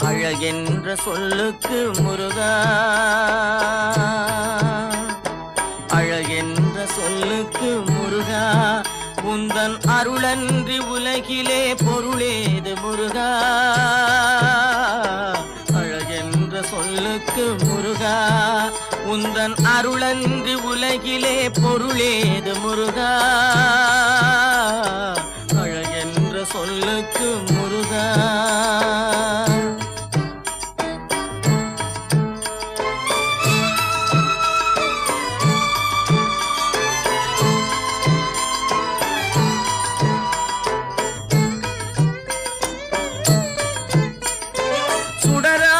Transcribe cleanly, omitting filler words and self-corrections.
அழகென்ற சொல்லுக்கு முருகா, அழகென்ற சொல்லுக்கு முருகா, உந்தன் அருளன்றி உலகிலே பொருளேது முருகா. அழகென்ற சொல்லுக்கு முருகா, உந்தன் அருளன்றி உலகிலே பொருளேது முருகா. அழகென்ற சொல்லுக்கு முருகா. சுடரா